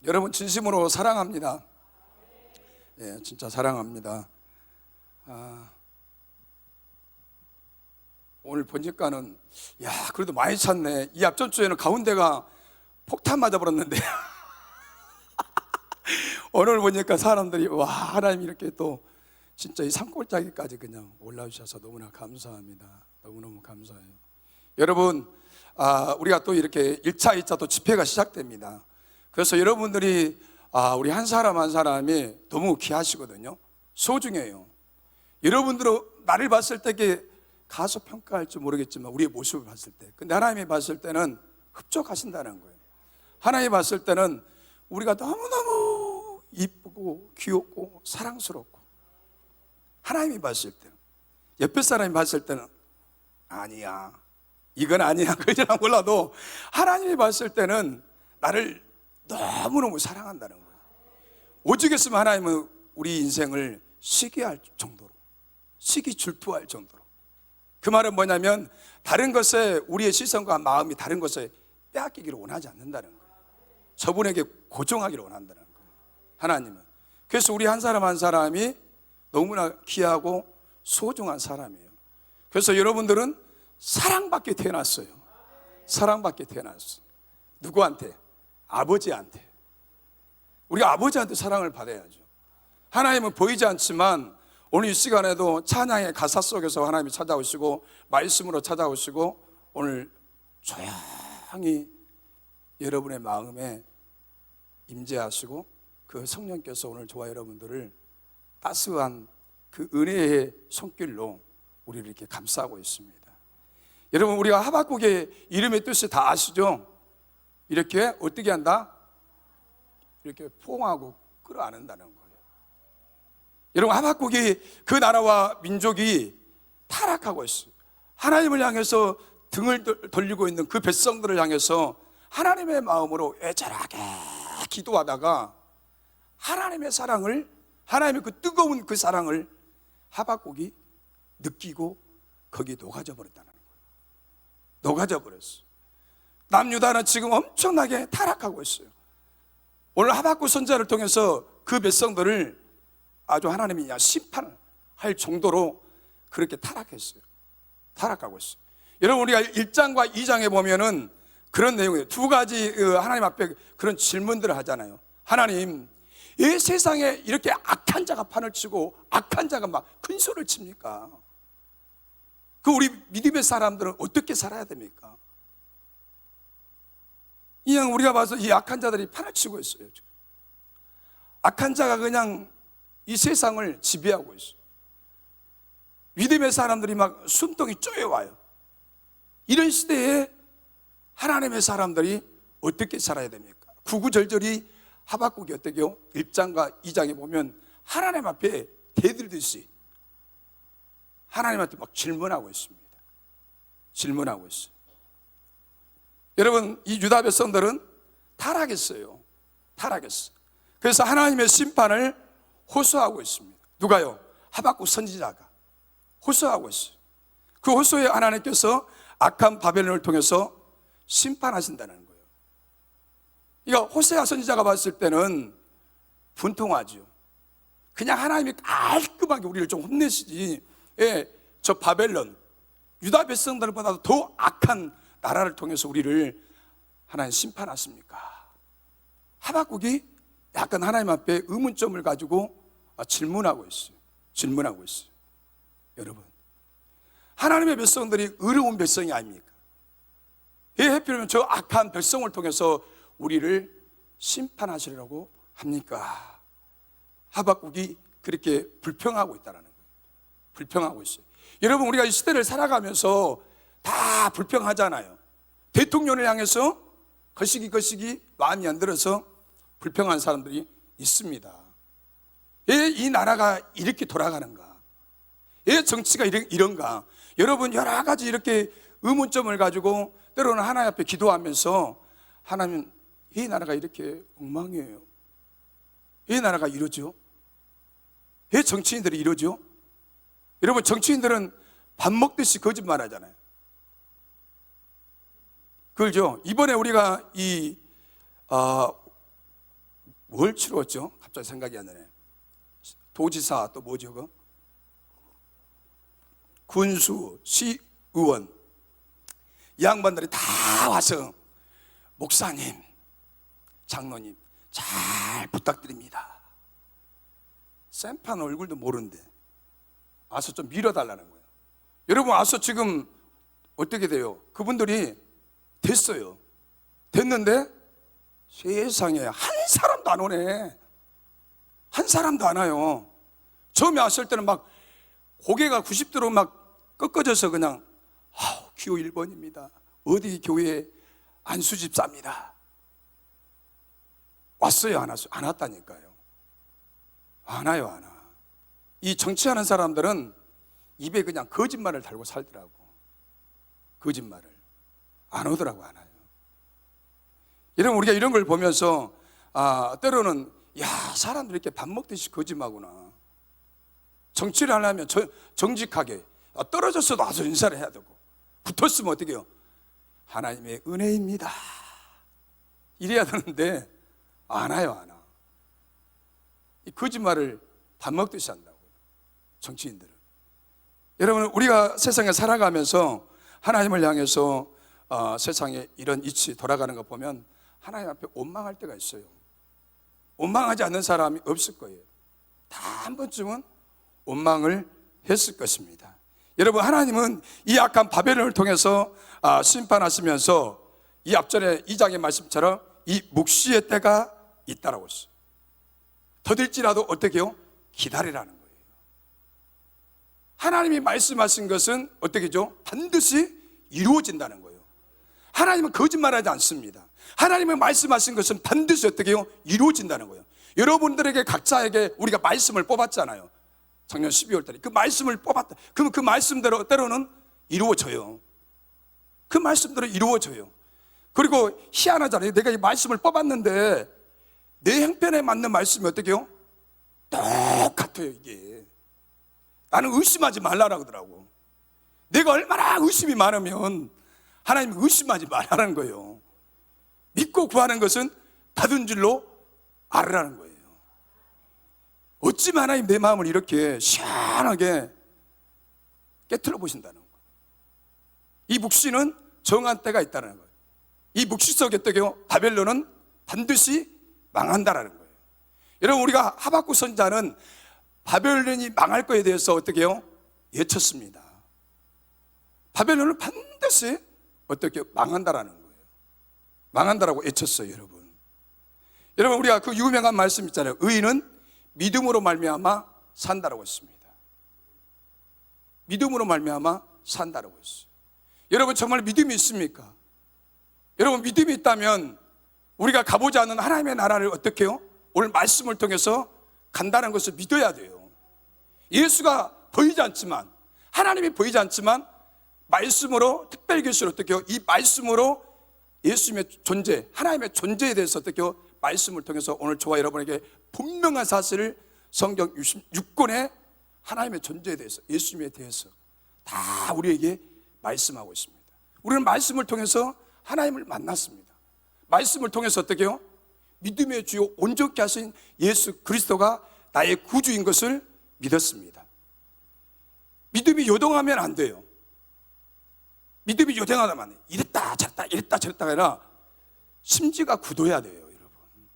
여러분 진심으로 사랑합니다. 예, 진짜 사랑합니다. 오늘 보니까는 그래도 많이 찼네. 이 앞전 주에는 가운데가 폭탄 맞아버렸는데 오늘 보니까 사람들이 하나님 이렇게 또 진짜 이 산골짜기까지 그냥 올라오셔서 너무나 감사합니다. 너무너무 감사해요. 여러분, 우리가 또 이렇게 1차, 2차 또 집회가 시작됩니다. 그래서 여러분들이 우리 한 사람 한 사람이 너무 귀하시거든요. 소중해요. 여러분들은 나를 봤을 때 가서 평가할지 모르겠지만 우리의 모습을 봤을 때, 근데 하나님이 봤을 때는 흡족하신다는 거예요. 하나님이 봤을 때는 우리가 너무너무 이쁘고 귀엽고 사랑스럽고, 하나님이 봤을 때는, 옆에 사람이 봤을 때는 아니야, 이건 아니야, 그러지는 몰라도 하나님이 봤을 때는 나를 너무너무 사랑한다는 거예요. 오죽했으면 하나님은 우리 인생을 시기할 정도로, 시기 질투할 정도로. 그 말은 뭐냐면 다른 것에 우리의 시선과 마음이 다른 것에 빼앗기기를 원하지 않는다는 거예요. 저분에게 고정하기를 원한다는 거예요, 하나님은. 그래서 우리 한 사람 한 사람이 너무나 귀하고 소중한 사람이에요. 그래서 여러분들은 사랑받게 태어났어요. 사랑받게 태어났어요. 누구한테? 아버지한테. 우리가 아버지한테 사랑을 받아야죠. 하나님은 보이지 않지만 오늘 이 시간에도 찬양의 가사 속에서 하나님이 찾아오시고 말씀으로 찾아오시고 오늘 조용히 여러분의 마음에 임재하시고 그 성령께서 오늘 저와 여러분들을 따스한 그 은혜의 손길로 우리를 이렇게 감싸고 있습니다. 여러분, 우리가 하박국의 이름의 뜻이 다 아시죠? 이렇게 어떻게 한다? 이렇게 포옹하고 끌어안는다는 거예요. 여러분, 하박국이 그 나라와 민족이 타락하고 있어요. 하나님을 향해서 등을 돌리고 있는 그 백성들을 향해서 하나님의 마음으로 애절하게 기도하다가 하나님의 사랑을, 하나님의 그 뜨거운 그 사랑을 하박국이 느끼고 거기에 녹아져 버렸다는 거예요. 녹아져 버렸어요. 남유다는 지금 엄청나게 타락하고 있어요. 오늘 하박국 선지자를 통해서 그 백성들을 아주 하나님이 심판을 할 정도로 그렇게 타락했어요. 타락하고 있어요. 여러분, 우리가 1장과 2장에 보면은 그런 내용이에요. 두 가지 하나님 앞에 그런 질문들을 하잖아요. 하나님, 이 세상에 이렇게 악한 자가 판을 치고 악한 자가 막 큰 소리를 칩니까? 그 우리 믿음의 사람들은 어떻게 살아야 됩니까? 그냥 우리가 봐서 이 악한 자들이 판을 치고 있어요. 악한 자가 그냥 이 세상을 지배하고 있어요. 믿음의 사람들이 막 숨통이 쪼여와요. 이런 시대에 하나님의 사람들이 어떻게 살아야 됩니까? 구구절절히 하박국이 어떻게요? 1장과 2장에 보면 하나님 앞에 대들듯이 하나님한테 막 질문하고 있습니다. 질문하고 있어요. 여러분, 이 유다 백성들은 타락했어요. 타락했어요. 그래서 하나님의 심판을 호소하고 있습니다. 누가요? 하박국 선지자가 호소하고 있어요. 그 호소에 하나님께서 악한 바벨론을 통해서 심판하신다는 거예요. 그러니까 호세아 선지자가 봤을 때는 분통하죠. 그냥 하나님이 깔끔하게 우리를 좀 혼내시지, 저 바벨론, 유다 백성들보다도 더 악한 나라를 통해서 우리를 하나님 심판하십니까? 하박국이 약간 하나님 앞에 의문점을 가지고 질문하고 있어요. 질문하고 있어요. 여러분, 하나님의 백성들이 의로운 백성이 아닙니까? 왜 하필이면 저 악한 백성을 통해서 우리를 심판하시려고 합니까? 하박국이 그렇게 불평하고 있다는 거예요. 불평하고 있어요. 여러분, 우리가 이 시대를 살아가면서 다 불평하잖아요. 대통령을 향해서 거시기 마음이 안 들어서 불평한 사람들이 있습니다. 왜 이 나라가 이렇게 돌아가는가? 왜 정치가 이런가? 여러분, 여러 가지 이렇게 의문점을 가지고 때로는 하나님 앞에 기도하면서 하나님, 이 나라가 이렇게 엉망이에요. 이 나라가 이러죠? 왜 정치인들이 이러죠? 여러분, 정치인들은 밥 먹듯이 거짓말 하잖아요. 그렇죠? 이번에 우리가 이 뭘 치루었죠? 갑자기 생각이 안 나네. 도지사 또 뭐죠? 그 군수, 시의원 이 양반들이 다 와서 목사님, 장로님 잘 부탁드립니다. 생판 얼굴도 모르는데 와서 좀 밀어달라는 거예요. 여러분 와서 지금 어떻게 돼요? 그분들이 됐어요. 됐는데 세상에 한 사람도 안 오네. 한 사람도 안 와요. 처음에 왔을 때는 막 고개가 90도로 막 꺾어져서 그냥 기호 1번입니다. 어디 교회 안수집사입니다. 왔어요? 안 왔어요? 안 왔다니까요. 안 와요, 안 와. 이 정치하는 사람들은 입에 그냥 거짓말을 달고 살더라고. 거짓말을. 안 오더라고, 안 와요. 여러분, 우리가 이런 걸 보면서 때로는 사람들이 이렇게 밥 먹듯이 거짓말구나. 정치를 하려면 정직하게 떨어졌어도 와서 인사를 해야 되고, 붙었으면 어떻게 해요? 하나님의 은혜입니다. 이래야 되는데 안 와요, 안 와. 이 거짓말을 밥 먹듯이 한다고요, 정치인들은. 여러분, 우리가 세상에 살아가면서 하나님을 향해서 세상에 이런 이치 돌아가는 거 보면 하나님 앞에 원망할 때가 있어요. 원망하지 않는 사람이 없을 거예요. 다 한 번쯤은 원망을 했을 것입니다. 여러분, 하나님은 이 악한 바벨론을 통해서 심판하시면서 이 앞전에 2장의 말씀처럼 이 묵시의 때가 있다라고 했어요. 더딜지라도 어떻게 해요? 기다리라는 거예요. 하나님이 말씀하신 것은 어떻게 하죠? 반드시 이루어진다는 거예요. 하나님은 거짓말하지 않습니다. 하나님이 말씀하신 것은 반드시 어떻게 해요? 이루어진다는 거예요. 여러분들에게 각자에게 우리가 말씀을 뽑았잖아요. 작년 12월 달에 그 말씀을 뽑았다. 그러면 그 말씀대로 때로는 이루어져요. 그 말씀대로 이루어져요. 그리고 희한하잖아요. 내가 이 말씀을 뽑았는데 내 형편에 맞는 말씀이 어떻게 해요? 똑같아요, 이게. 나는 의심하지 말라라고 하더라고. 내가 얼마나 의심이 많으면 하나님 의심하지 말라는 거예요. 믿고 구하는 것은 받은 줄로 알으라는 거예요. 어찌 하나님 내 마음을 이렇게 시원하게 깨트려 보신다는 거예요. 이 묵시는 정한 때가 있다는 거예요. 이 묵시 속에 어떻게 해요? 바벨론은 반드시 망한다라는 거예요. 여러분, 우리가 하박국 선지자는 바벨론이 망할 거에 대해서 어떻게 해요? 예쳤습니다. 바벨론은 반드시 어떻게 망한다라는 거예요. 망한다라고 예쳤어요, 여러분. 여러분, 우리가 그 유명한 말씀 있잖아요. 의인은 믿음으로 말미암아 산다라고 했습니다. 믿음으로 말미암아 산다라고 했어요. 여러분, 정말 믿음이 있습니까? 여러분, 믿음이 있다면 우리가 가보지 않은 하나님의 나라를 어떻게 해요? 오늘 말씀을 통해서 간다는 것을 믿어야 돼요. 예수가 보이지 않지만, 하나님이 보이지 않지만 말씀으로, 특별 계시로 어떻게 해요? 이 말씀으로 예수님의 존재, 하나님의 존재에 대해서 어떻게 해요? 말씀을 통해서 오늘 저와 여러분에게 분명한 사실을 성경 66권에 하나님의 존재에 대해서, 예수님에 대해서 다 우리에게 말씀하고 있습니다. 우리는 말씀을 통해서 하나님을 만났습니다. 말씀을 통해서 어떻게 해요? 믿음의 주요 온전케 하신 예수 그리스도가 나의 구주인 것을 믿었습니다. 믿음이 요동하면 안 돼요. 믿음이 요동하다만 이랬다 저랬다 이랬다 저랬다가 아니라 심지가 굳어야 돼요, 여러분.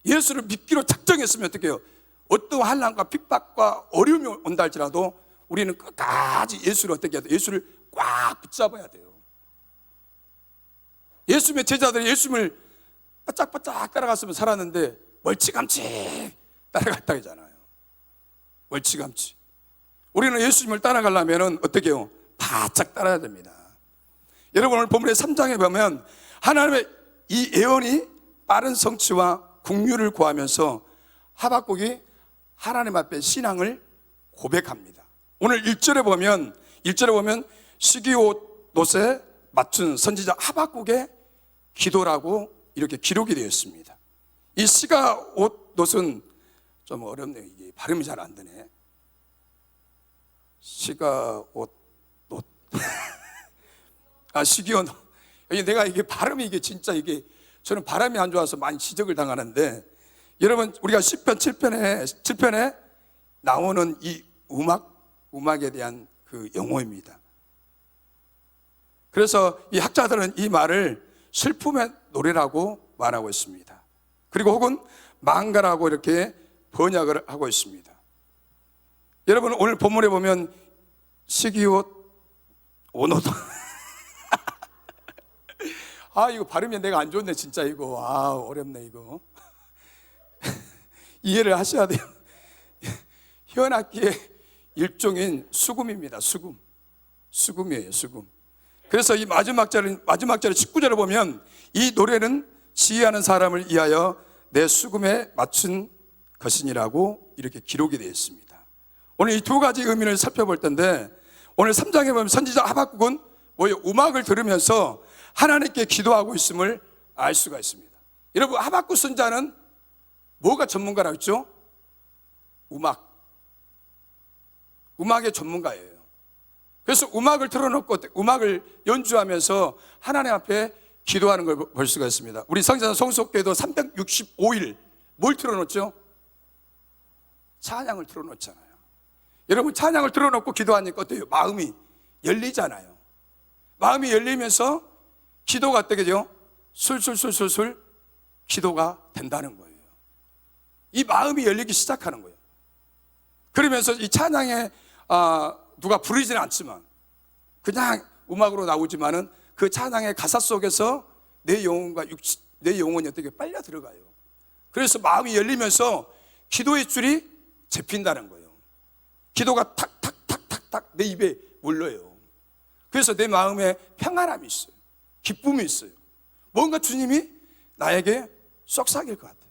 예수를 믿기로 작정했으면 어떻게 해요? 어떠한 환난과 핍박과 어려움이 온다 할지라도 우리는 끝까지 예수를 어떻게 해야 돼요? 예수를 꽉 붙잡아야 돼요. 예수님의 제자들이 예수님을 바짝바짝 따라갔으면 살았는데 멀찌감치 따라갔다 하잖아요. 멀찌감치. 우리는 예수님을 따라가려면 어떻게 해요? 바짝 따라야 됩니다. 여러분, 오늘 본문의 3장에 보면 하나님의 이 예언이 빠른 성취와 국률을 구하면서 하박국이 하나님 앞에 신앙을 고백합니다. 오늘 1절에 보면 시기옷에 맞춘 선지자 하박국의 기도라고 이렇게 기록이 되어 있습니다. 이 시가옷은 좀 어렵네요. 이게 발음이 잘 안 되네. 시가옷 시기옷. 내가 이게 발음이 이게 진짜 이게 저는 발음이 안 좋아서 많이 지적을 당하는데 여러분 우리가 시편 7편에 나오는 이 음악에 대한 그 용어입니다. 그래서 이 학자들은 이 말을 슬픔의 노래라고 말하고 있습니다. 그리고 혹은 망가라고 이렇게 번역을 하고 있습니다. 여러분 오늘 본문에 보면 시기옷 오노도 이거 발음이 내가 안 좋네 진짜 이거. 어렵네 이거. 이해를 하셔야 돼요. 현악기의 일종인 수금입니다. 수금이에요. 수금. 그래서 이 마지막 절에 19절을 보면 이 노래는 지휘하는 사람을 위하여 내 수금에 맞춘 것이니라고 이렇게 기록이 되어 있습니다. 오늘 이 두 가지 의미를 살펴볼 텐데, 오늘 3장에 보면 선지자 하박국은 음악을 들으면서 하나님께 기도하고 있음을 알 수가 있습니다. 여러분 하박국 선지자는 뭐가 전문가라고 했죠? 음악의 전문가예요. 그래서 음악을 틀어놓고 음악을 연주하면서 하나님 앞에 기도하는 걸 볼 수가 있습니다. 우리 성지자 성속교회도 365일 뭘 틀어놓죠? 찬양을 틀어놓잖아요. 여러분 찬양을 틀어놓고 기도하니까 어때요? 마음이 열리잖아요. 마음이 열리면서 기도가 어떻게 돼요? 술술술술술 기도가 된다는 거예요. 이 마음이 열리기 시작하는 거예요. 그러면서 이 찬양에 누가 부르지는 않지만 그냥 음악으로 나오지만은 그 찬양의 가사 속에서 내 영혼이 어떻게 빨려 들어가요. 그래서 마음이 열리면서 기도의 줄이 잡힌다는 거예요. 기도가 탁탁탁탁탁 내 입에 물러요. 그래서 내 마음에 평안함이 있어요. 기쁨이 있어요. 뭔가 주님이 나에게 쏙삭일 것 같아요.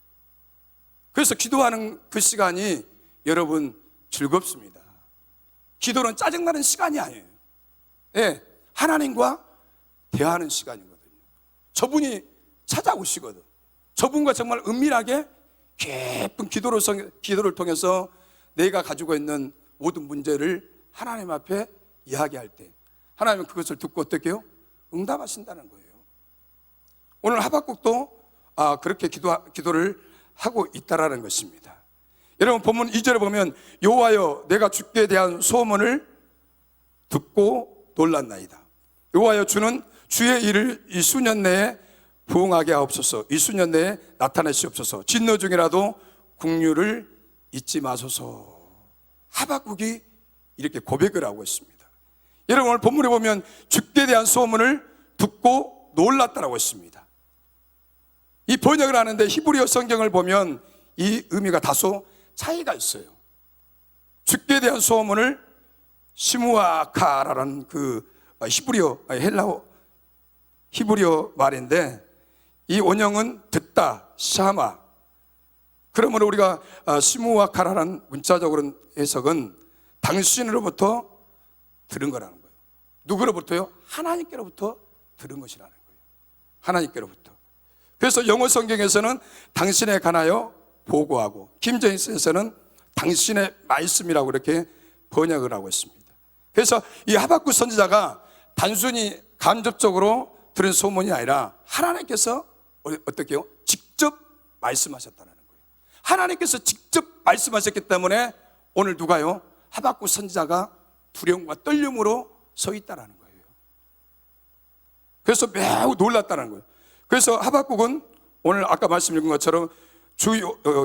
그래서 기도하는 그 시간이 여러분 즐겁습니다. 기도는 짜증나는 시간이 아니에요. 예, 하나님과 대화하는 시간이거든요. 저분이 찾아오시거든. 저분과 정말 은밀하게 깊은 기도를 통해서 내가 가지고 있는 모든 문제를 하나님 앞에 이야기할 때 하나님은 그것을 듣고 어떻게 해요? 응답하신다는 거예요. 오늘 하박국도 그렇게 기도를 하고 있다라는 것입니다. 여러분 본문 2절에 보면 여호와여 내가 주께 대한 소문을 듣고 놀랐나이다. 여호와여 주는 주의 일을 이 수년 내에 부응하게 하옵소서. 이 수년 내에 나타내시옵소서. 진노 중이라도 긍휼을 잊지 마소서. 하박국이 이렇게 고백을 하고 있습니다. 여러분 오늘 본문에 보면 주께 대한 소문을 듣고 놀랐다라고 했습니다. 이 번역을 하는데 히브리어 성경을 보면 이 의미가 다소 차이가 있어요. 주께 대한 소문을 시무아카라는 그 히브리어 말인데 이 원형은 듣다, 샤마. 그러므로 우리가 시무아카라는 문자적으로 해석은 당신으로부터 들은 거라는 거예요. 누구로부터요? 하나님께로부터 들은 것이라는 거예요. 하나님께로부터. 그래서 영어 성경에서는 당신에 관하여 보고하고, 김제인스에서는 당신의 말씀이라고 이렇게 번역을 하고 있습니다. 그래서 이 하박국 선지자가 단순히 간접적으로 들은 소문이 아니라 하나님께서 어떻게 해요? 직접 말씀하셨다는 거예요. 하나님께서 직접 말씀하셨기 때문에 오늘 누가요? 하박국 선지자가 두려움과 떨림으로 서 있다는 거예요. 그래서 매우 놀랐다는 거예요. 그래서 하박국은 오늘 아까 말씀 읽은 것처럼 주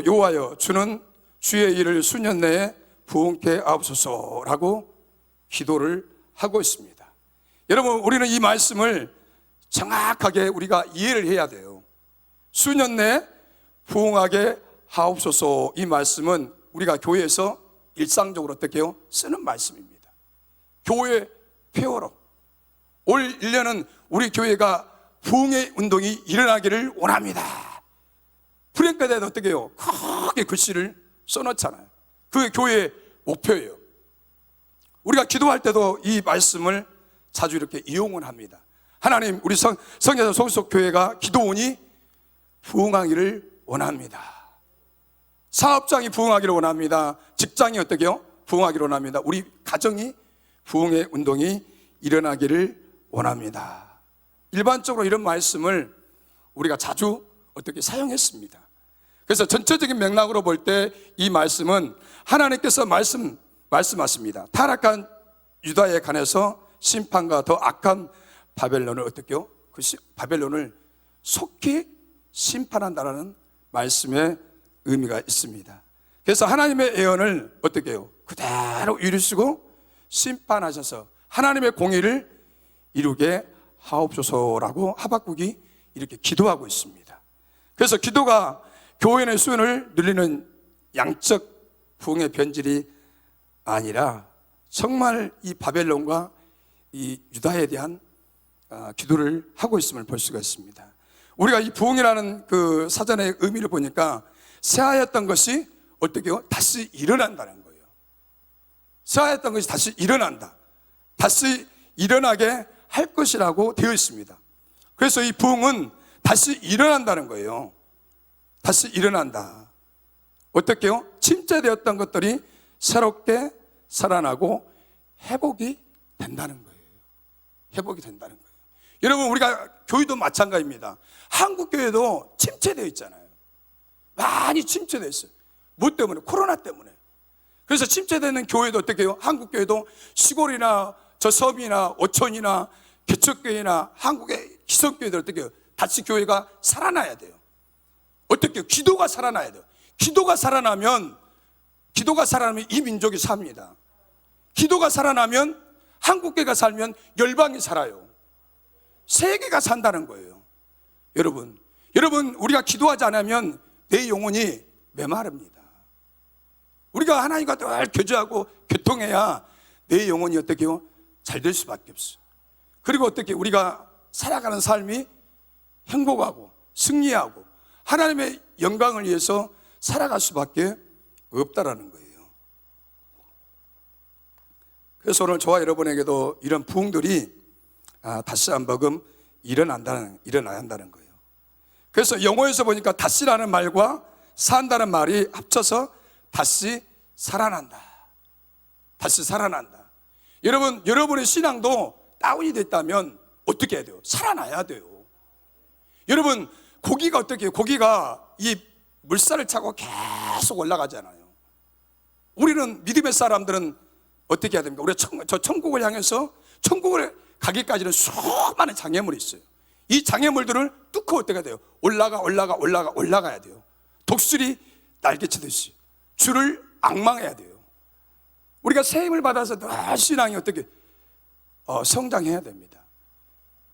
여호와여 주는 주의 일을 수년 내에 부응케 하옵소서라고 기도를 하고 있습니다. 여러분 우리는 이 말씀을 정확하게 우리가 이해를 해야 돼요. 수년 내에 부응하게 하옵소서. 이 말씀은 우리가 교회에서 일상적으로 어떻게 해요? 쓰는 말씀입니다. 교회 폐허로 올 1년은 우리 교회가 부흥의 운동이 일어나기를 원합니다. 프랭카드에도 어떻게 해요? 크게 글씨를 써놓잖아요. 그게 교회의 목표예요. 우리가 기도할 때도 이 말씀을 자주 이렇게 이용을 합니다. 하나님, 우리 성례자 소속교회가 기도원이 부흥하기를 원합니다. 사업장이 부흥하기를 원합니다. 직장이 어떻게 해요? 부흥하기를 원합니다. 우리 가정이 부흥의 운동이 일어나기를 원합니다. 일반적으로 이런 말씀을 우리가 자주 어떻게 사용했습니다. 그래서 전체적인 맥락으로 볼 때 이 말씀은 하나님께서 말씀하십니다. 타락한 유다에 관해서 심판과 더 악한 바벨론을 어떻게요? 그 바벨론을 속히 심판한다라는 말씀의 의미가 있습니다. 그래서 하나님의 예언을 어떻게 해요? 그대로 이루시고 심판하셔서 하나님의 공의를 이루게 하옵소서라고 하박국이 이렇게 기도하고 있습니다. 그래서 기도가 교회의 수준을 늘리는 양적 부흥의 변질이 아니라 정말 이 바벨론과 이 유다에 대한 기도를 하고 있음을 볼 수가 있습니다. 우리가 이 부흥이라는 그 사전의 의미를 보니까 쇠하였던 것이 어떻게요? 다시 일어난다는 거예요. 쇠하였던 것이 다시 일어난다. 다시 일어나게 할 것이라고 되어 있습니다. 그래서 이 부흥은 다시 일어난다는 거예요. 다시 일어난다. 어떻게요? 침체되었던 것들이 새롭게 살아나고 회복이 된다는 거예요. 회복이 된다는 거예요. 여러분, 우리가 교회도 마찬가지입니다. 한국 교회도 침체되어 있잖아요. 많이 침체되어 있어요. 뭐 때문에? 코로나 때문에. 그래서 침체되는 교회도 어떻게 해요? 한국 교회도 시골이나 저 섬이나 어촌이나 개척교회나 한국의 기성교회들 어떻게 해요? 다시 교회가 살아나야 돼요. 어떻게 해요? 기도가 살아나야 돼요. 기도가 살아나면 이 민족이 삽니다. 기도가 살아나면 한국교회가 살면 열방이 살아요. 세계가 산다는 거예요. 여러분, 우리가 기도하지 않으면 내 영혼이 메마릅니다. 우리가 하나님과 늘 교제하고 교통해야 내 영혼이 어떻게 해요? 잘 될 수밖에 없어요. 그리고 어떻게 우리가 살아가는 삶이 행복하고 승리하고 하나님의 영광을 위해서 살아갈 수밖에 없다라는 거예요. 그래서 오늘 저와 여러분에게도 이런 부흥들이 다시 한번 일어나야 한다는 거예요. 그래서 영어에서 보니까 다시라는 말과 산다는 말이 합쳐서 다시 살아난다. 다시 살아난다. 여러분의 신앙도 다운이 됐다면 어떻게 해야 돼요? 살아나야 돼요. 여러분, 고기가 어떻게 해요? 고기가 이 물살을 차고 계속 올라가잖아요. 우리는 믿음의 사람들은 어떻게 해야 됩니까? 우리가 저 천국을 향해서 천국을 가기까지는 수많은 장애물이 있어요. 이 장애물들을 뚫고 어떻게 해야 돼요? 올라가야 돼요. 독수리 날개치듯이 주를 앙망해야 돼요. 우리가 세임을 받아서 늘 신앙이 어떻게 성장해야 됩니다.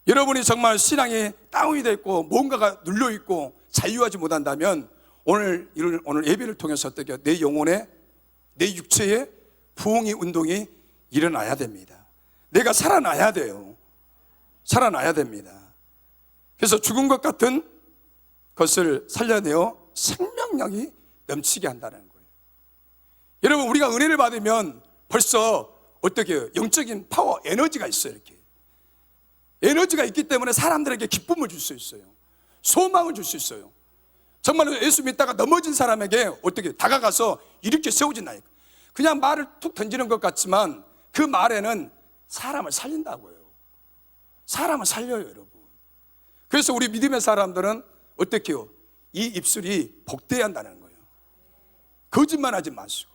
여러분이 정말 신앙이 다운이 되어 있고 뭔가가 눌려 있고 자유하지 못한다면 오늘 예배를 통해서 어떻게 내 영혼에 내 육체에 부흥의 운동이 일어나야 됩니다. 내가 살아나야 돼요. 살아나야 됩니다. 그래서 죽은 것 같은 것을 살려내어 생명력이 넘치게 한다는 거예요. 여러분, 우리가 은혜를 받으면 벌써 어떻게 해요? 영적인 파워, 에너지가 있어요. 이렇게 에너지가 있기 때문에 사람들에게 기쁨을 줄 수 있어요. 소망을 줄 수 있어요. 정말로 예수 믿다가 넘어진 사람에게 어떻게 다가가서 이렇게 세워진다니까. 그냥 말을 툭 던지는 것 같지만 그 말에는 사람을 살린다고요. 사람을 살려요, 여러분. 그래서 우리 믿음의 사람들은 어떻게 해요? 이 입술이 복되어야 한다는 거예요. 거짓말 하지 마시고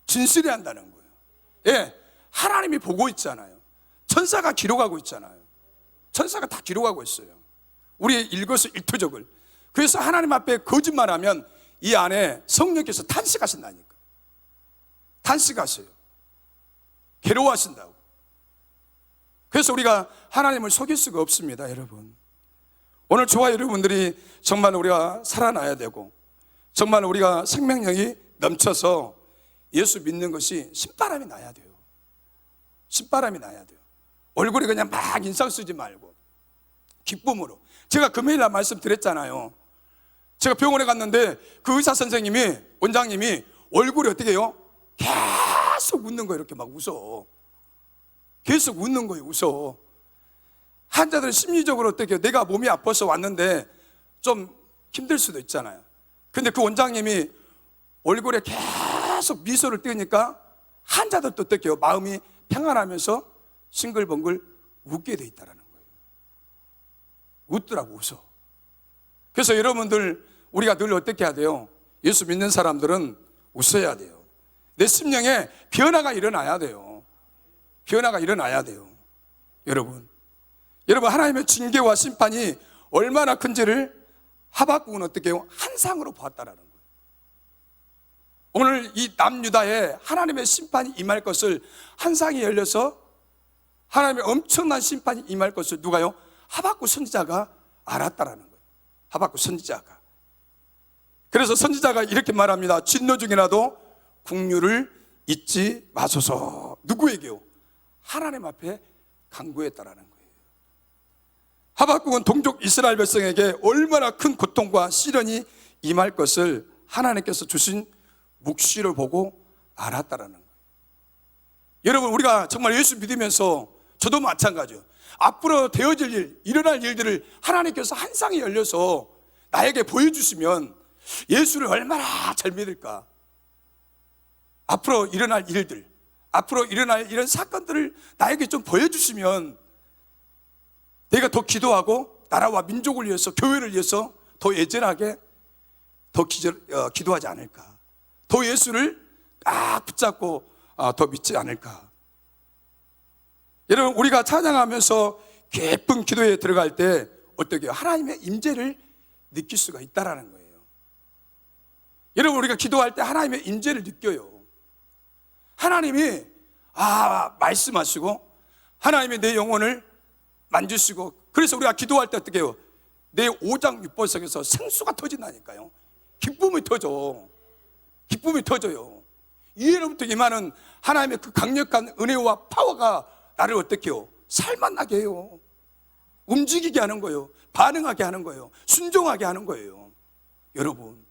진실해야 한다는 거예요. 예, 하나님이 보고 있잖아요. 천사가 기록하고 있잖아요. 천사가 다 기록하고 있어요. 우리의 일거수일투족을. 그래서 하나님 앞에 거짓말하면 이 안에 성령께서 탄식하신다니까. 탄식하세요. 괴로워하신다고. 그래서 우리가 하나님을 속일 수가 없습니다, 여러분. 오늘 저와 여러분들이 정말 우리가 살아나야 되고 정말 우리가 생명력이 넘쳐서 예수 믿는 것이 신바람이 나야 돼요. 신바람이 나야 돼요. 얼굴이 그냥 막 인상 쓰지 말고 기쁨으로. 제가 금요일 날 말씀드렸잖아요. 제가 병원에 갔는데 그 의사 선생님이, 원장님이 얼굴이 어떻게 해요? 계속 웃는 거예요. 이렇게 막 웃어. 계속 웃는 거예요. 웃어. 환자들은 심리적으로 어떻게 해요? 내가 몸이 아파서 왔는데 좀 힘들 수도 있잖아요. 근데 그 원장님이 얼굴에 계속 미소를 띄우니까 환자들도 어떻게 해요? 마음이 평안하면서 싱글벙글 웃게 돼 있다는 거예요. 웃더라고, 웃어. 그래서 여러분들 우리가 늘 어떻게 해야 돼요? 예수 믿는 사람들은 웃어야 돼요. 내 심령에 변화가 일어나야 돼요. 변화가 일어나야 돼요. 여러분 하나님의 징계와 심판이 얼마나 큰지를 하박국은 어떻게 해요? 한상으로 보았다라는 거예요. 오늘 이 남유다에 하나님의 심판이 임할 것을, 한상이 열려서 하나님의 엄청난 심판이 임할 것을 누가요? 하박국 선지자가 알았다라는 거예요. 하박국 선지자가. 그래서 선지자가 이렇게 말합니다. 진노 중이라도 국류를 잊지 마소서. 누구에게요? 하나님 앞에 간구했다라는 거예요. 하박국은 동족 이스라엘 백성에게 얼마나 큰 고통과 시련이 임할 것을 하나님께서 주신 묵시를 보고 알았다라는 거예요. 여러분, 우리가 정말 예수 믿으면서, 저도 마찬가지예요. 앞으로 되어질 일, 일어날 일들을 하나님께서 한상이 열려서 나에게 보여주시면 예수를 얼마나 잘 믿을까. 앞으로 일어날 일들, 앞으로 일어날 이런 사건들을 나에게 좀 보여주시면 내가 더 기도하고 나라와 민족을 위해서, 교회를 위해서 더 애절하게 더 기도하지 않을까. 더 예수를 딱 붙잡고 더 믿지 않을까. 여러분, 우리가 찬양하면서 깊은 기도에 들어갈 때 어떻게 해요? 하나님의 임재를 느낄 수가 있다라는 거예요. 여러분, 우리가 기도할 때 하나님의 임재를 느껴요. 하나님이 말씀하시고 하나님이 내 영혼을 만지시고, 그래서 우리가 기도할 때 어떻게 해요? 내 오장육부석에서 생수가 터진다니까요. 기쁨이 터져. 기쁨이 터져요. 이해로부터 임하는 하나님의 그 강력한 은혜와 파워가 나를 어떻게 해요? 살만나게 해요. 움직이게 하는 거예요. 반응하게 하는 거예요. 순종하게 하는 거예요. 여러분,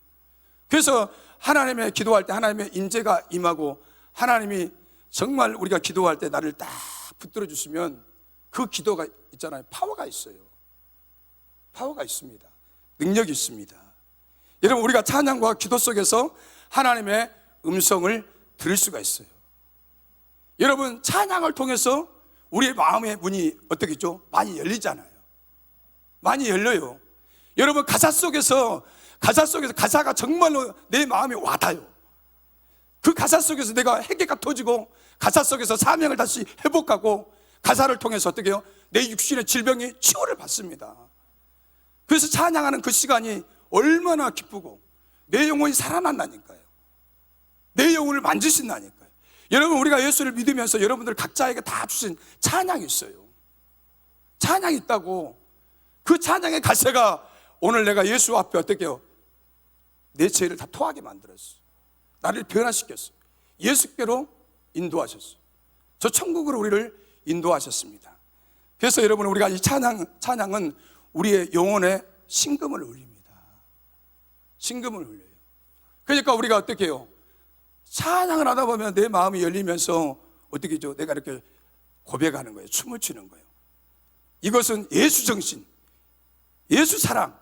그래서 하나님의 기도할 때 하나님의 임재가 임하고, 하나님이 정말 우리가 기도할 때 나를 딱 붙들어 주시면 그 기도가 있잖아요. 파워가 있어요. 파워가 있습니다. 능력이 있습니다. 여러분, 우리가 찬양과 기도 속에서 하나님의 음성을 들을 수가 있어요. 여러분, 찬양을 통해서 우리의 마음의 문이 어떻게 있죠? 많이 열리잖아요. 많이 열려요. 여러분, 가사 속에서 가사가 정말로 내 마음에 와닿아요. 그 가사 속에서 내가 회개가 터지고, 가사 속에서 사명을 다시 회복하고, 가사를 통해서 어떻게 해요? 내 육신의 질병이 치유를 받습니다. 그래서 찬양하는 그 시간이 얼마나 기쁘고 내 영혼이 살아난다니까요. 내 영혼을 만지신다니까요. 여러분, 우리가 예수를 믿으면서 여러분들 각자에게 다 주신 찬양이 있어요. 찬양이 있다고. 그 찬양의 가사가 오늘 내가 예수 앞에 어떻게 해요? 내 죄를 다 토하게 만들었어. 나를 변화시켰어. 예수께로 인도하셨어. 저 천국으로 우리를 인도하셨습니다. 그래서 여러분, 우리가 이 찬양은 우리의 영혼에 신금을 울립니다. 신금을 울려요. 그러니까 우리가 어떻게 해요? 찬양을 하다 보면 내 마음이 열리면서 어떻게 하죠? 내가 이렇게 고백하는 거예요. 춤을 추는 거예요. 이것은 예수 정신, 예수 사랑,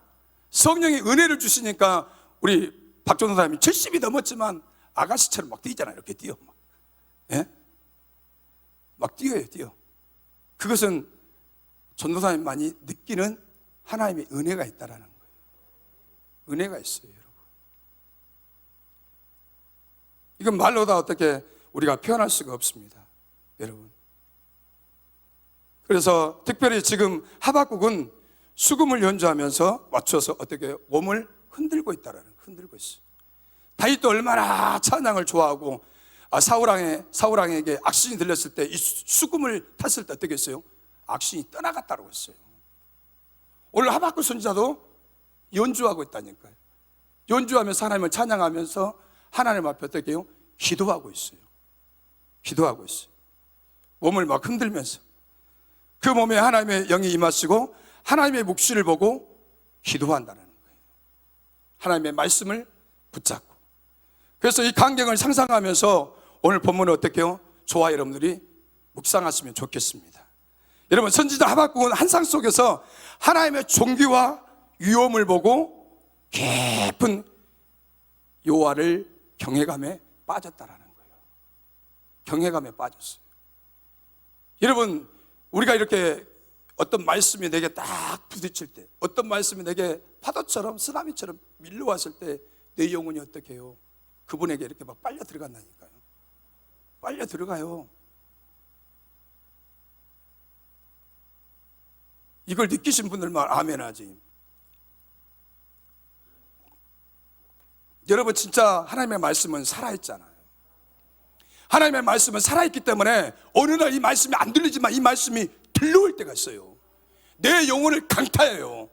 성령의 은혜를 주시니까 우리 박종도 사람이 70이 넘었지만 아가씨처럼 막 뛰잖아요. 이렇게 뛰어. 예? 막 뛰어요, 뛰어. 그것은 전도사님만이 느끼는 하나님의 은혜가 있다라는 거예요. 은혜가 있어요, 여러분. 이건 말로 다 어떻게 우리가 표현할 수가 없습니다, 여러분. 그래서 특별히 지금 하박국은 수금을 연주하면서 맞춰서 어떻게 몸을 흔들고 있다라는, 흔들고 있어요. 다윗도 얼마나 찬양을 좋아하고, 사울왕에게 악신이 들렸을 때 이 수금을 탔을 때 어떻게 했어요? 악신이 떠나갔다고 했어요. 오늘 하박국 선지자도 연주하고 있다니까요. 연주하면서 하나님을 찬양하면서 하나님 앞에 어떻게 해요? 기도하고 있어요. 기도하고 있어요. 몸을 막 흔들면서 그 몸에 하나님의 영이 임하시고 하나님의 묵시를 보고 기도한다는 거예요. 하나님의 말씀을 붙잡고. 그래서 이 광경을 상상하면서 오늘 본문을 어떻게 해요? 저와 여러분들이 묵상하시면 좋겠습니다. 여러분, 선지자 하박국은 한상 속에서 하나님의 존귀와 위엄을 보고 깊은 여호와를 경외감에 빠졌다라는 거예요. 경외감에 빠졌어요. 여러분, 우리가 이렇게 어떤 말씀이 내게 딱 부딪힐 때, 어떤 말씀이 내게 파도처럼 쓰나미처럼 밀려왔을 때 내 영혼이 어떻게 해요? 그분에게 이렇게 막 빨려 들어간다니까요. 빨려 들어가요. 이걸 느끼신 분들만 아멘 하지. 여러분, 진짜 하나님의 말씀은 살아있잖아요. 하나님의 말씀은 살아있기 때문에 어느 날 이 말씀이 안 들리지만 이 말씀이 들려올 때가 있어요. 내 영혼을 강타해요.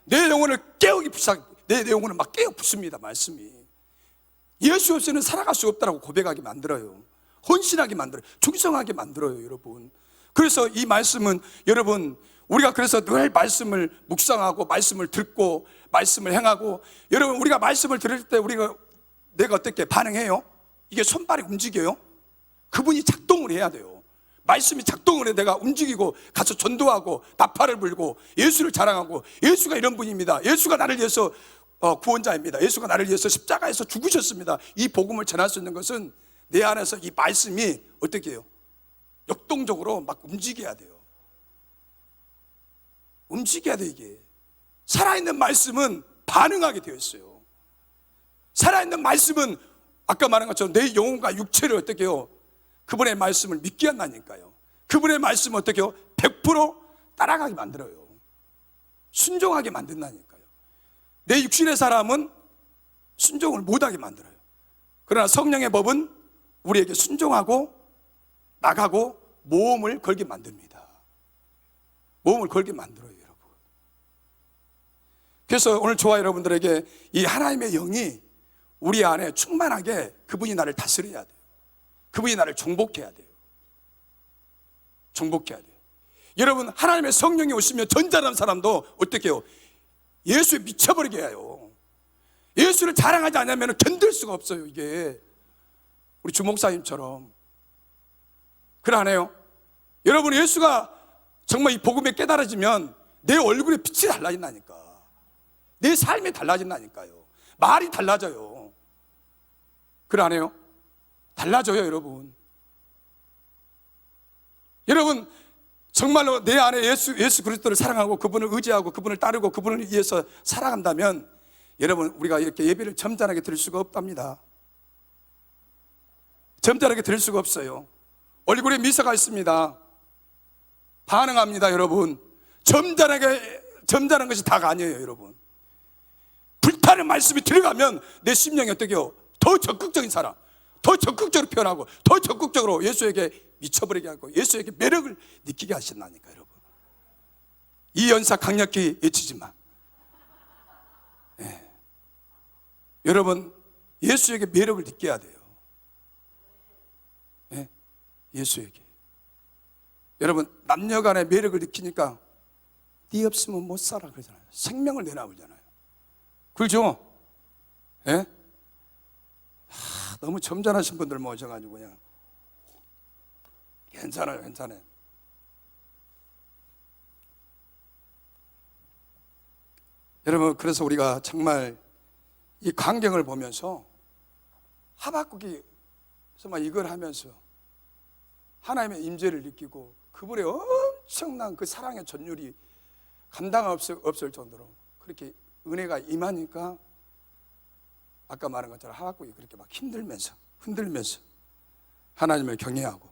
내 영혼을 내 영혼을 막 깨어 부숩니다. 말씀이 예수 없이는 살아갈 수 없다라고 고백하게 만들어요. 헌신하게 만들어요. 충성하게 만들어요, 여러분. 그래서 이 말씀은 여러분, 우리가 그래서 늘 말씀을 묵상하고 말씀을 듣고 말씀을 행하고, 여러분, 우리가 말씀을 들을 때 내가 어떻게 반응해요? 이게 손발이 움직여요? 그분이 작동을 해야 돼요. 말씀이 작동을 해 내가 움직이고 가서 전도하고 나팔을 불고 예수를 자랑하고, 예수가 이런 분입니다. 예수가 나를 위해서 구원자입니다. 예수가 나를 위해서 십자가에서 죽으셨습니다. 이 복음을 전할 수 있는 것은 내 안에서 이 말씀이 어떻게 해요? 역동적으로 막 움직여야 돼요. 움직여야 돼. 이게 살아있는 말씀은 반응하게 되어 있어요. 살아있는 말씀은 아까 말한 것처럼 내 영혼과 육체를 어떻게 해요? 그분의 말씀을 믿게 한다니까요. 그분의 말씀을 어떻게 해요? 100% 따라가게 만들어요. 순종하게 만든다니까요. 내 육신의 사람은 순종을 못하게 만들어요. 그러나 성령의 법은 우리에게 순종하고 나가고 모험을 걸게 만듭니다. 모험을 걸게 만들어요, 여러분. 그래서 오늘 저와 여러분들에게 이 하나님의 영이 우리 안에 충만하게, 그분이 나를 다스려야 돼요. 그분이 나를 정복해야 돼요. 정복해야 돼요. 여러분, 하나님의 성령이 오시면 전자라는 사람도 어떻게 해요? 예수에 미쳐버리게 해요. 예수를 자랑하지 않으면 견딜 수가 없어요. 이게 우리 주목사님처럼 그러하네요. 여러분, 예수가 정말 이 복음에 깨달아지면 내 얼굴에 빛이 달라진다니까. 내 삶이 달라진다니까요. 말이 달라져요. 그러하네요. 달라져요, 여러분. 여러분, 정말로 내 안에 예수 그리스도를 사랑하고 그분을 의지하고 그분을 따르고 그분을 위해서 살아간다면, 여러분, 우리가 이렇게 예배를 점잖하게 드릴 수가 없답니다. 점잖하게 드릴 수가 없어요. 얼굴에 미소가 있습니다. 반응합니다, 여러분. 점잖은 것이 다가 아니에요, 여러분. 불타는 말씀이 들어가면 내 심령이 어떻게 해요? 더 적극적인 사람, 더 적극적으로 표현하고 더 적극적으로 예수에게 미쳐버리게 하고 예수에게 매력을 느끼게 하신다니까, 여러분. 이 연사 강력히 외치지만, 네. 여러분, 예수에게 매력을 느껴야 돼요. 네. 예수에게. 여러분, 남녀간의 매력을 느끼니까 네 없으면 못 살아 그러잖아요. 생명을 내놔버리잖아요. 그렇죠? 예? 너무 점잖으신 분들 모셔가지고 그냥 괜찮아요. 여러분, 그래서 우리가 정말 이 광경을 보면서 하박국이 정말 이걸 하면서 하나님의 임재를 느끼고 그분의 엄청난 그 사랑의 전율이 감당 없을 정도로 그렇게 은혜가 임하니까 아까 말한 것처럼 하박국이 그렇게 막 힘들면서 흔들면서 하나님을 경외하고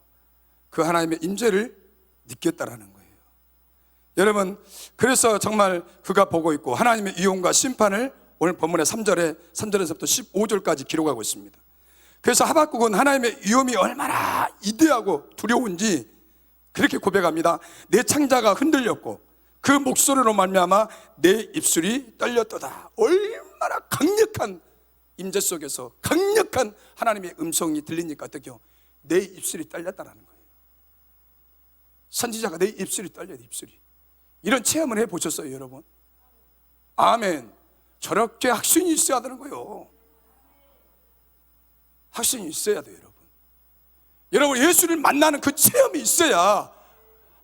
그 하나님의 임재를 느꼈다라는 거예요. 여러분, 그래서 정말 그가 보고 있고 하나님의 이용과 심판을 오늘 본문의 3절에서부터 15절까지 기록하고 있습니다. 그래서 하박국은 하나님의 위험이 얼마나 이대하고 두려운지 그렇게 고백합니다. 내 창자가 흔들렸고 그 목소리로 말미암아 내 입술이 떨렸도다. 얼마나 강력한 임재 속에서 강력한 하나님의 음성이 들리니까 어떻게요? 내 입술이 떨렸다라는 거예요. 선지자가 내 입술이 떨려요. 입술이. 이런 체험을 해보셨어요, 여러분? 아멘. 저렇게 확신이 있어야 되는 거예요. 확신이 있어야 돼요, 여러분. 여러분, 예수를 만나는 그 체험이 있어야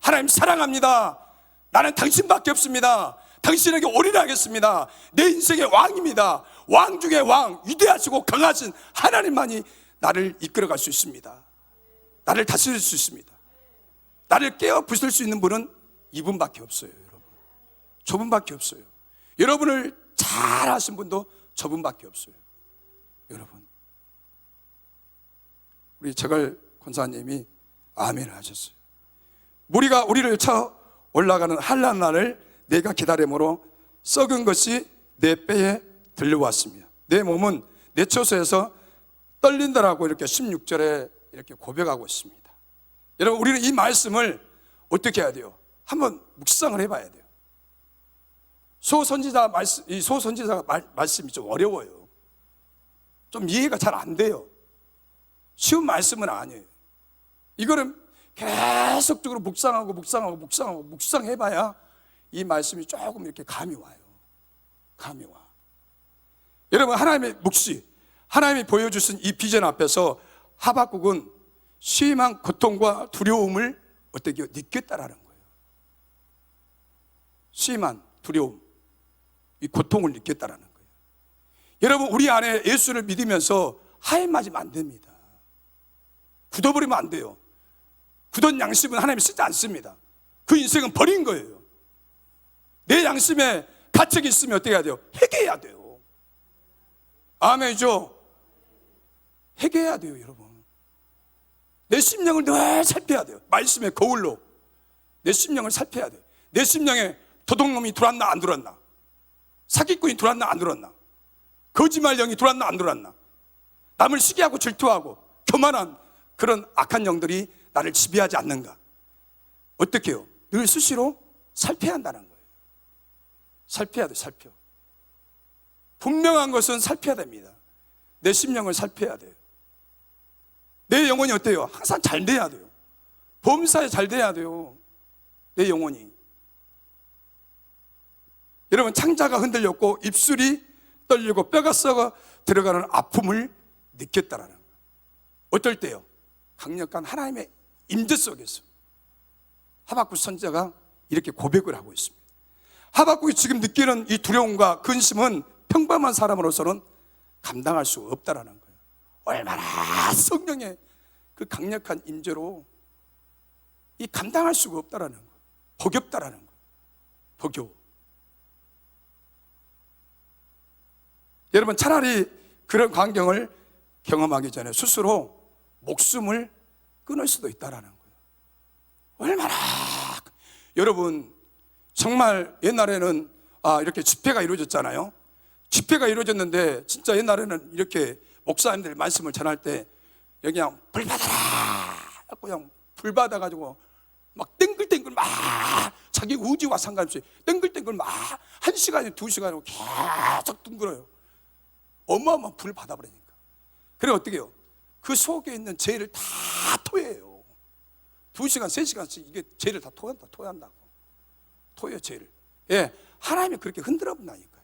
하나님 사랑합니다. 나는 당신밖에 없습니다. 당신에게 올인하겠습니다. 내 인생의 왕입니다. 왕 중에 왕, 위대하시고 강하신 하나님만이 나를 이끌어갈 수 있습니다. 나를 다스릴 수 있습니다. 나를 깨어 부술 수 있는 분은 이분밖에 없어요, 여러분. 저분밖에 없어요. 여러분을 잘 아신 분도 저분밖에 없어요, 여러분. 우리 제갈 권사님이 아멘을 하셨어요. 무리가 우리를 쳐 올라가는 한란 날을 내가 기다림으로 썩은 것이 내 뼈에 들려왔으며 내 몸은 내 처소에서 떨린다라고 이렇게 16절에 이렇게 고백하고 있습니다. 여러분, 우리는 이 말씀을 어떻게 해야 돼요? 한번 묵상을 해봐야 돼요. 이 소선지자 말씀이 좀 어려워요. 좀 이해가 잘 안 돼요. 쉬운 말씀은 아니에요. 이거는 계속적으로 묵상해봐야 이 말씀이 조금 이렇게 감이 와요. 감이 와. 여러분, 하나님의 묵시, 하나님이 보여주신 이 비전 앞에서 하박국은 심한 고통과 두려움을 어떻게 느꼈다라는 거예요. 심한 두려움, 이 고통을 느꼈다라는 거예요. 여러분, 우리 안에 예수를 믿으면서 하에 맞으면 안 됩니다. 굳어버리면 안 돼요. 굳은 양심은 하나님이 쓰지 않습니다. 그 인생은 버린 거예요. 내 양심에 가책이 있으면 어떻게 해야 돼요? 회개해야 돼요. 아멘이죠? 회개해야 돼요, 여러분. 내 심령을 늘 살펴야 돼요. 말씀의 거울로 내 심령을 살펴야 돼요. 내 심령에 도둑놈이 들어왔나 안 들어왔나, 사기꾼이 들어왔나 안 들어왔나, 거짓말 영이 들어왔나 안 들어왔나, 남을 시기하고 질투하고 교만한 그런 악한 영들이 나를 지배하지 않는가, 어떻게 해요? 늘 수시로 살펴야 한다는 거예요. 살펴야 돼, 살펴. 분명한 것은 살펴야 됩니다. 내 심령을 살펴야 돼요. 내 영혼이 어때요? 항상 잘 돼야 돼요. 범사에 잘 돼야 돼요, 내 영혼이. 여러분, 창자가 흔들렸고 입술이 떨리고 뼈가 썩어 들어가는 아픔을 느꼈다라는 거예요. 어떨 때요? 강력한 하나님의 임재 속에서 하박국 선지자가 이렇게 고백을 하고 있습니다. 하박국이 지금 느끼는 이 두려움과 근심은 평범한 사람으로서는 감당할 수 없다라는 거예요. 얼마나 성령의 그 강력한 임재로 이 감당할 수가 없다라는 거예요. 버겁다라는 거예요. 버겨워. 여러분, 차라리 그런 광경을 경험하기 전에 스스로 목숨을 끊을 수도 있다라는 거예요. 얼마나, 여러분, 정말 옛날에는 이렇게 집회가 이루어졌잖아요. 집회가 이루어졌는데 진짜 옛날에는 이렇게 목사님들 말씀을 전할 때 여기 그냥 불 받아라, 그냥 불 받아가지고 막 땡글땡글 막 자기 의지와 상관없이 땡글땡글 막 1시간이 2시간이고 계속 둥글어요. 어마어마한 불을 받아버리니까. 그래 어떻게 해요? 그 속에 있는 죄를 다 토해요. 2시간 3시간씩 이게 죄를 다 토한다고. 토해요, 죄를. 예, 하나님이 그렇게 흔들어 본다니까요.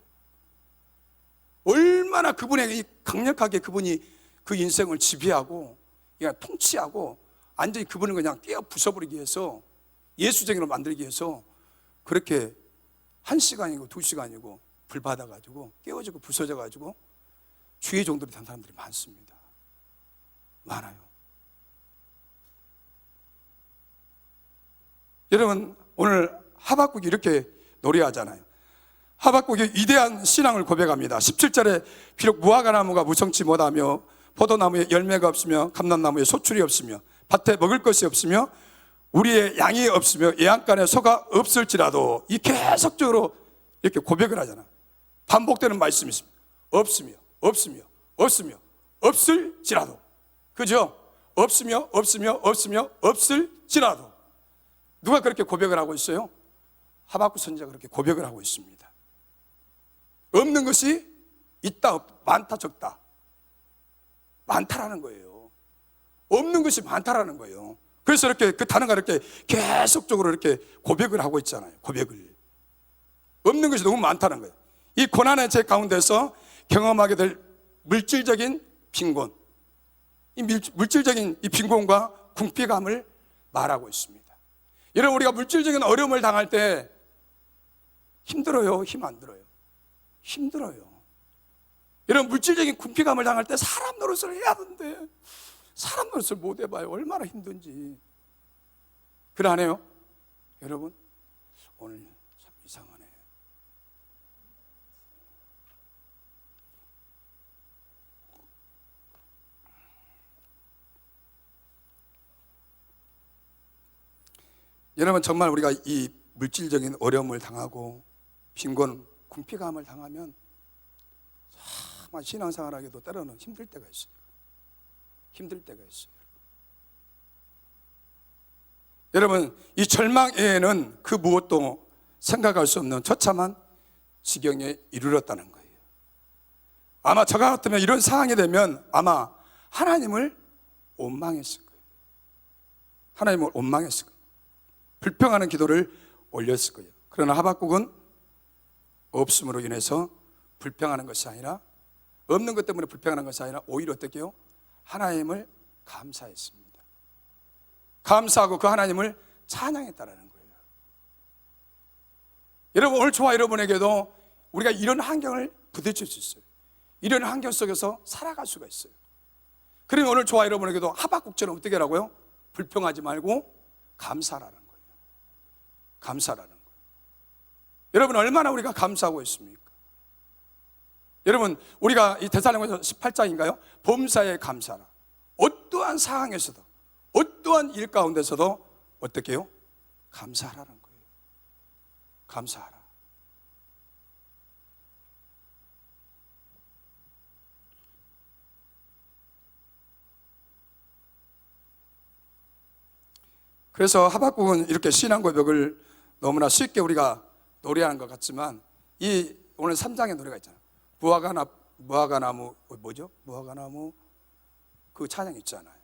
얼마나 그분에게 강력하게 그분이 그 인생을 지배하고 그냥 통치하고 완전히 그분을 그냥 깨어 부숴버리기 위해서, 예수쟁이로 만들기 위해서 그렇게 1시간이고 2시간이고 불 받아가지고 깨워지고 부서져가지고 주의 종들이 된 사람들이 많습니다. 많아요. 여러분, 오늘 하박국이 이렇게 노래하잖아요. 하박국이 위대한 신앙을 고백합니다. 17절에 비록 무화과나무가 무성치 못하며 포도나무에 열매가 없으며 감람나무에 소출이 없으며 밭에 먹을 것이 없으며 우리의 양이 없으며 예양간에 소가 없을지라도, 이 계속적으로 이렇게 고백을 하잖아. 반복되는 말씀이 있습니다. 없으며 없으며 없으며 없을지라도, 그죠? 없으며 없으며 없으며 없을지라도. 누가 그렇게 고백을 하고 있어요? 하박국 선지자가 그렇게 고백을 하고 있습니다. 없는 것이 있다, 없다, 많다, 적다, 많다라는 거예요. 없는 것이 많다라는 거예요. 그래서 이렇게 그 단어가 이렇게 계속적으로 이렇게 고백을 하고 있잖아요. 고백을. 없는 것이 너무 많다는 거예요. 이 고난의 제 가운데서 경험하게 될 물질적인 빈곤, 이 물질적인 이 빈곤과 궁핍감을 말하고 있습니다. 여러분, 우리가 물질적인 어려움을 당할 때 힘들어요? 힘 안 들어요? 힘들어요. 여러분, 물질적인 궁핍감을 당할 때 사람 노릇을 해야 하는데 사람 노릇을 못 해봐요. 얼마나 힘든지. 그러네요, 여러분. 오늘 참 이상하네. 여러분, 정말 우리가 이 물질적인 어려움을 당하고 빈곤, 궁핍감을 당하면 정말 신앙생활하기도 때로는 힘들 때가 있어요. 힘들 때가 있어요. 여러분, 이 절망에는 그 무엇도 생각할 수 없는 처참한 지경에 이르렀다는 거예요. 아마 저 같으면 이런 상황이 되면 아마 하나님을 원망했을 거예요. 하나님을 원망했을 거예요. 불평하는 기도를 올렸을 거예요. 그러나 하박국은 없음으로 인해서 불평하는 것이 아니라, 없는 것 때문에 불평하는 것이 아니라 오히려 어떻게 해요? 하나님을 감사했습니다. 감사하고 그 하나님을 찬양했다라는 거예요. 여러분, 오늘 저와 여러분에게도 우리가 이런 환경을 부딪힐 수 있어요. 이런 환경 속에서 살아갈 수가 있어요. 그러면 오늘 저와 여러분에게도 하박국처럼 어떻게 하라고요? 불평하지 말고 감사라는 거예요. 감사라는 거예요. 여러분, 얼마나 우리가 감사하고 있습니까? 여러분, 우리가 이 데살로니가서 18장인가요? 범사에 감사라. 어떠한 상황에서도, 어떠한 일 가운데서도 어떻게 해요? 감사하라는 거예요. 감사하라. 그래서 하박국은 이렇게 신앙 고백을 너무나 쉽게 우리가 노래하는 것 같지만, 이 오늘 3장의 노래가 있잖아요. 무화과나무 뭐죠? 무화과나무 그 찬양 있잖아요.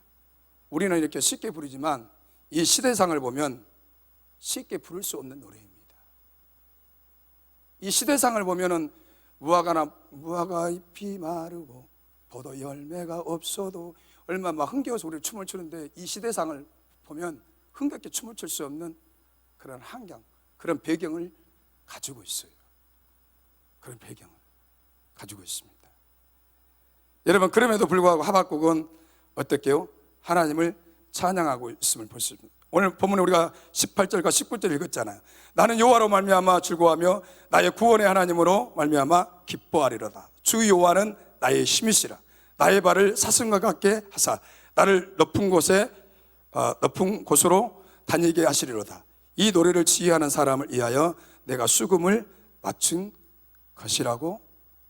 우리는 이렇게 쉽게 부르지만 이 시대상을 보면 쉽게 부를 수 없는 노래입니다. 이 시대상을 보면은 무화과 잎이 마르고 포도 열매가 없어도 얼마 막 흥겨워서 우리 춤을 추는데, 이 시대상을 보면 흥겹게 춤을 출 수 없는 그런 환경, 그런 배경을 가지고 있어요. 그런 배경을 가지고 있습니다. 여러분, 그럼에도 불구하고 하박국은 어떻게 해요? 하나님을 찬양하고 있음을 볼 수 있습니다. 오늘 본문에 우리가 18절과 19절 읽었잖아요. 나는 여호와로 말미암아 즐거워하며 나의 구원의 하나님으로 말미암아 기뻐하리로다. 주 여호와는 나의 힘이시라. 나의 발을 사슴과 같게 하사 나를 높은 곳으로 다니게 하시리로다. 이 노래를 지휘하는 사람을 위하여 내가 수금을 맞춘 것이라고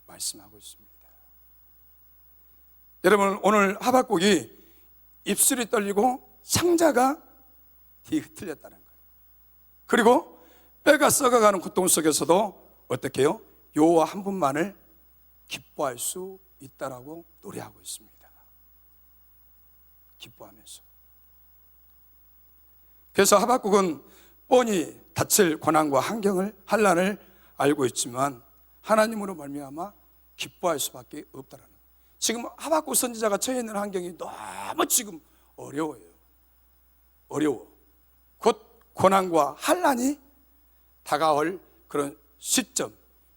말씀하고 있습니다. 여러분, 오늘 하박국이 입술이 떨리고 창자가 뒤틀렸다는 거예요. 그리고 뼈가 썩어가는 고통 속에서도 어떻게 해요? 여호와 한 분만을 기뻐할 수 있다라고 노래하고 있습니다. 기뻐하면서. 그래서 하박국은 뻔히 닥칠 고난과 환란을 알고 있지만 하나님으로 말미암아 기뻐할 수밖에 없다라는 거예요. 지금 하박국 선지자가 처해 있는 환경이 너무 지금 어려워요. 어려워. 곧 고난과 환란이 다가올 그런 시점,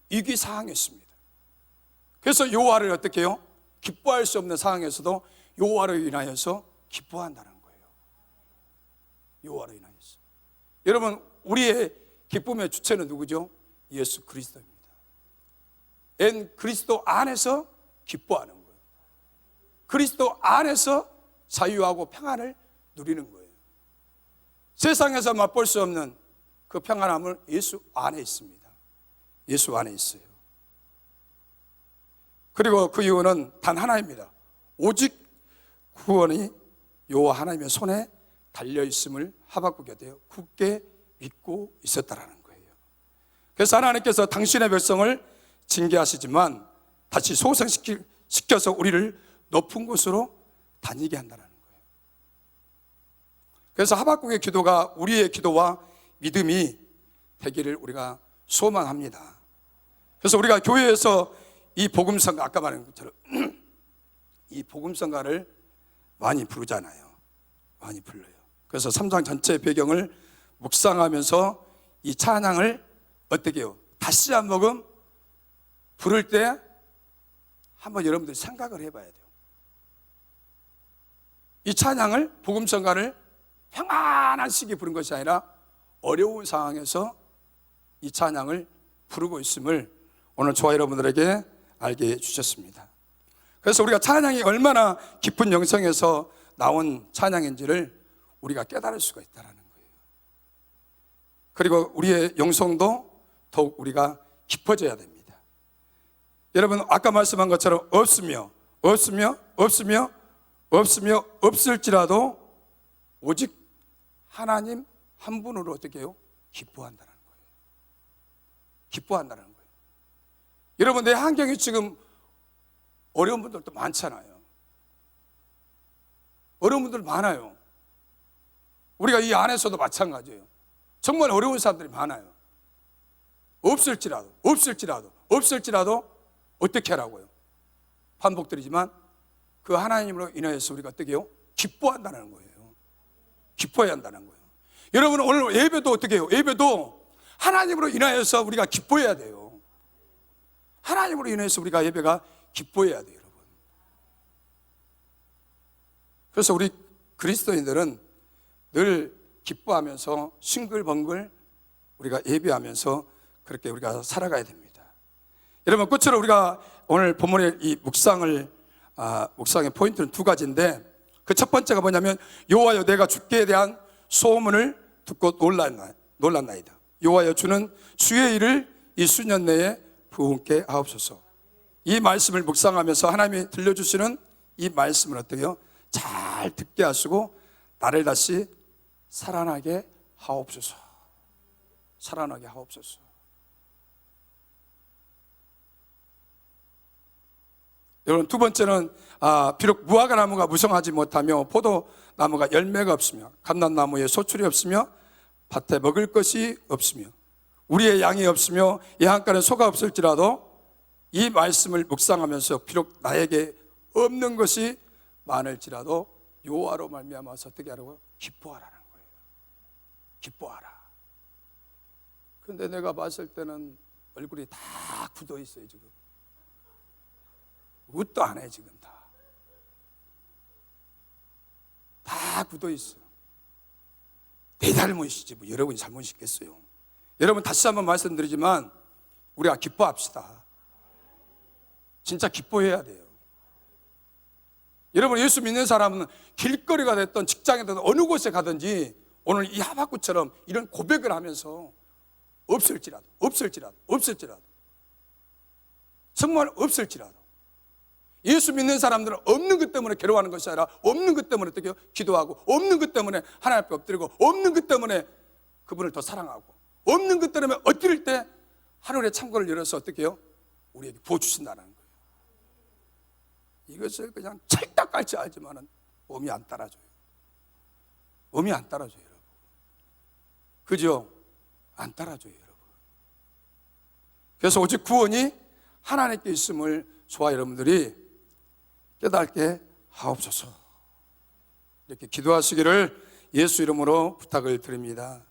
위기 상황이었습니다. 그래서 여호와를 어떻게 해요? 기뻐할 수 없는 상황에서도 여호와로 인하여서 기뻐한다는 거예요. 여호와로 인하여서. 여러분, 우리의 기쁨의 주체는 누구죠? 예수 그리스도입니다. 그리스도 안에서 기뻐하는 거예요. 그리스도 안에서 자유하고 평안을 누리는 거예요. 세상에서 맛볼 수 없는 그 평안함을 예수 안에 있습니다. 예수 안에 있어요. 그리고 그 이유는 단 하나입니다. 오직 구원이 여호와 하나님의 손에 달려있음을 하박국에 대해 굳게 믿고 있었다라는 거예요. 그래서 하나님께서 당신의 백성을 징계하시지만 다시 소생시켜서 우리를 높은 곳으로 다니게 한다는 거예요. 그래서 하박국의 기도가 우리의 기도와 믿음이 되기를 우리가 소망합니다. 그래서 우리가 교회에서 이 복음성가, 아까 말한 것처럼 이 복음성가를 많이 부르잖아요. 많이 불러요. 그래서 3장 전체 배경을 묵상하면서 이 찬양을 어떻게 해요? 다시 한 번 부를 때 한번 여러분들이 생각을 해봐야 돼요. 이 찬양을, 복음성가를 평안한 시기에 부른 것이 아니라 어려운 상황에서 이 찬양을 부르고 있음을 오늘 저와 여러분들에게 알게 해주셨습니다. 그래서 우리가 찬양이 얼마나 깊은 영성에서 나온 찬양인지를 우리가 깨달을 수가 있다는 거예요. 그리고 우리의 영성도 더욱 우리가 깊어져야 됩니다. 여러분, 아까 말씀한 것처럼 없을지라도 오직 하나님 한 분으로 어떻게 해요? 기뻐한다는 거예요. 기뻐한다는 거예요. 여러분, 내 환경이 지금 어려운 분들도 많잖아요. 어려운 분들 많아요. 우리가 이 안에서도 마찬가지예요. 정말 어려운 사람들이 많아요. 없을지라도 어떻게 하라고요? 반복드리지만 그 하나님으로 인하여서 우리가 어떻게 해요? 기뻐한다는 거예요. 기뻐해야 한다는 거예요. 여러분, 오늘 예배도 어떻게 해요? 예배도 하나님으로 인하여서 우리가 기뻐해야 돼요. 하나님으로 인해서 우리가 예배가 기뻐해야 돼요, 여러분. 그래서 우리 그리스도인들은 늘 기뻐하면서 싱글벙글 우리가 예배하면서 그렇게 우리가 살아가야 됩니다. 여러분, 끝으로 우리가 오늘 본문의 이 묵상의 포인트는 두 가지인데, 그 첫 번째가 뭐냐면 여호와여 내가 주께 대한 소문을 듣고 놀랐나이다. 여호와여 주는 주의 일을 이 수년 내에 부흥케 하옵소서. 이 말씀을 묵상하면서 하나님이 들려주시는 이 말씀을 어떻게 해요? 잘 듣게 하시고 나를 다시 살아나게 하옵소서. 살아나게 하옵소서. 여러분, 두 번째는 비록 무화과 나무가 무성하지 못하며 포도나무가 열매가 없으며 감람나무에 소출이 없으며 밭에 먹을 것이 없으며 우리의 양이 없으며 예한가는 소가 없을지라도 이 말씀을 묵상하면서 비록 나에게 없는 것이 많을지라도 여호와로 말미암아서 어떻게 하라고요? 기뻐하라는 거예요. 기뻐하라. 근데 내가 봤을 때는 얼굴이 다 굳어 있어요, 지금. 웃도 안 해, 지금 다 굳어 있어. 내 잘못이지 뭐 여러분이 잘못이겠어요. 여러분, 다시 한번 말씀드리지만 우리가 기뻐합시다. 진짜 기뻐해야 돼요. 여러분, 예수 믿는 사람은 길거리가 됐든 직장이든 어느 곳에 가든지 오늘 이 하박국처럼 이런 고백을 하면서 없을지라도 정말 없을지라도 예수 믿는 사람들은 없는 것 때문에 괴로워하는 것이 아니라 없는 것 때문에 어떻게 기도하고 없는 것 때문에 하나님 앞에 엎드리고 없는 것 때문에 그분을 더 사랑하고 없는 것 때문에 엎드릴 때 하늘의 창고를 열어서 어떻게 해요? 우리에게 부어주신다는 거예요. 이것을 그냥 찰떡같이 알지만은 몸이 안 따라줘요. 몸이 안 따라줘요, 여러분. 그죠? 안 따라줘요, 여러분. 그래서 오직 구원이 하나님께 있음을 저와 여러분들이 깨닫게 하옵소서. 이렇게 기도하시기를 예수 이름으로 부탁을 드립니다.